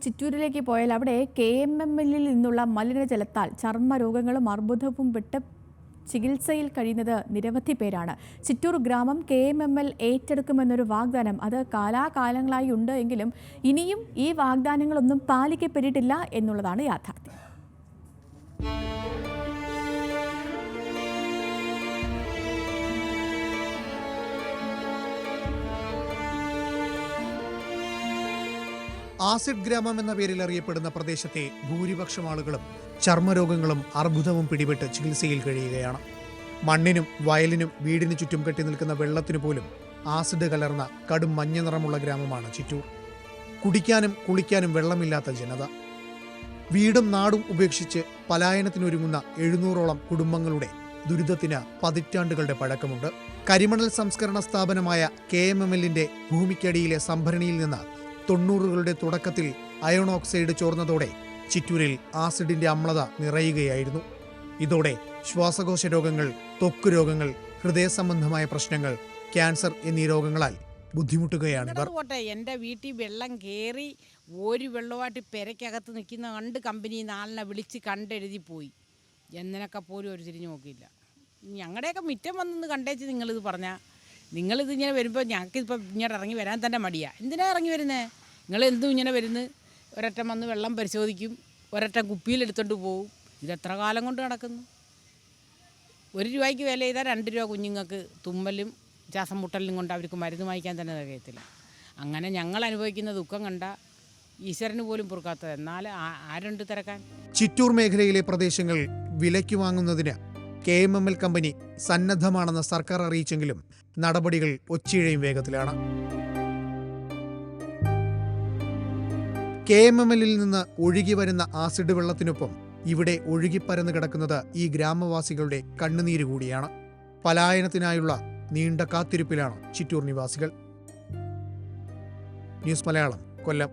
ചിറ്റൂരിലേക്ക് പോയാൽ അവിടെ KMML നിന്നുള്ള മലിനജലത്താൽ ചർമ്മരോഗങ്ങളും അർബുദവും വിട്ട് ചികിത്സയിൽ കഴിയുന്നത് നിരവധി പേരാണ്. ചിറ്റൂർ ഗ്രാമം KMML ഏറ്റെടുക്കുമെന്നൊരു വാഗ്ദാനം അത് കാലാകാലങ്ങളായി ഉണ്ട് എങ്കിലും ഇനിയും ഈ വാഗ്ദാനങ്ങളൊന്നും പാലിക്കപ്പെട്ടിട്ടില്ല എന്നുള്ളതാണ് യാഥാർത്ഥ്യം. ആസിഡ് ഗ്രാമം എന്ന പേരിൽ അറിയപ്പെടുന്ന പ്രദേശത്തെ ഭൂരിപക്ഷം ആളുകളും ചർമ്മരോഗങ്ങളും അർബുദവും പിടിപെട്ട് ചികിത്സയിൽ കഴിയുകയാണ്. മണ്ണിനും വയലിനും വീടിന് ചുറ്റും കെട്ടി നിൽക്കുന്ന വെള്ളത്തിനു പോലും ആസിഡ് കലർന്ന കടും മഞ്ഞ നിറമുള്ള ഗ്രാമമാണ് ചിറ്റൂർ. കുടിക്കാനും കുളിക്കാനും വെള്ളമില്ലാത്ത ജനത. വീടും നാടും ഉപേക്ഷിച്ച് പലായനത്തിനൊരുങ്ങുന്ന 700ഓളം കുടുംബങ്ങളുടെ ദുരിതത്തിന് പതിറ്റാണ്ടുകളുടെ പഴക്കമുണ്ട്. കരിമണൽ സംസ്കരണ സ്ഥാപനമായ KMMLന്റെ ഭൂമിക്കടിയിലെ സംഭരണിയിൽ നിന്ന് 90കളുടെ തുടക്കത്തിൽ അയോൺ ഓക്സൈഡ് ചോർന്നതോടെ ചിറ്റൂരിൽ ആസിഡിന്റെ അമ്ലത നിറയുകയായിരുന്നു. ഇതോടെ ശ്വാസകോശ രോഗങ്ങൾ, ത്വക്ക് രോഗങ്ങൾ, ഹൃദയ സംബന്ധമായ പ്രശ്നങ്ങൾ, ക്യാൻസർ എന്നീ രോഗങ്ങളാൽ ബുദ്ധിമുട്ടുകയാണിവർ. എൻ്റെ വീട്ടിൽ വെള്ളം കയറി ഒരു വെള്ളമായിട്ട് പെരയ്ക്കകത്ത് നിൽക്കുന്ന കണ്ട് കമ്പനി നാളിനെ വിളിച്ച് കണ്ടെഴുതി പോയി. എന്നൊക്കെ പോലും ഒരു തിരിഞ്ഞു നോക്കിയില്ല. ഞങ്ങളുടെയൊക്കെ മുറ്റം വന്നെന്ന് കണ്ടേച്ച് നിങ്ങളിത് പറഞ്ഞാൽ നിങ്ങളിത് ഇങ്ങനെ വരുമ്പോൾ ഞങ്ങൾക്കിപ്പോൾ ഇങ്ങോട്ട് ഇറങ്ങി വരാൻ തന്നെ മടിയാണ്. എന്തിനാണ് ഇറങ്ങി വരുന്നത്? നിങ്ങൾ എന്തും ഇങ്ങനെ വരുന്നത്? ഒരറ്റം വന്ന് വെള്ളം പരിശോധിക്കും, ഒരറ്റം കുപ്പിയിലെടുത്തോണ്ട് പോവും. ഇതെത്ര കാലം കൊണ്ട് നടക്കുന്നു? 1 രൂപയ്ക്ക് വില ചെയ്താൽ 2 രൂപ കുഞ്ഞുങ്ങൾക്ക് തുമ്മലും ശ്വാസം മുട്ടലിനും കൊണ്ട് അവർക്ക് മരുന്ന് വാങ്ങിക്കാൻ തന്നെ തികയത്തില്ല. അങ്ങനെ ഞങ്ങൾ അനുഭവിക്കുന്ന ദുഃഖം കണ്ട ഈശ്വരന് പോലും പൊറുക്കാത്തത്. എന്നാൽ ആരുണ്ട് തിരക്കാൻ? ചിറ്റൂർ മേഖലയിലെ പ്രദേശങ്ങൾ വിലയ്ക്ക് വാങ്ങുന്നതിന് KMML കമ്പനി സന്നദ്ധമാണെന്ന് സർക്കാർ അറിയിച്ചെങ്കിലും നടപടികൾ ഒച്ചിഴയും വേഗത്തിലാണ്. KMMLൽ നിന്ന് ഒഴുകി വരുന്ന ആസിഡ് വെള്ളത്തിനൊപ്പം ഇവിടെ ഒഴുകിപ്പരന്ന് കിടക്കുന്നത് ഈ ഗ്രാമവാസികളുടെ കണ്ണുനീര് കൂടിയാണ്. പലായനത്തിനായുള്ള നീണ്ട കാത്തിരിപ്പിലാണ് ചിറ്റൂർ നിവാസികൾ. ന്യൂസ് മലയാളം, കൊല്ലം.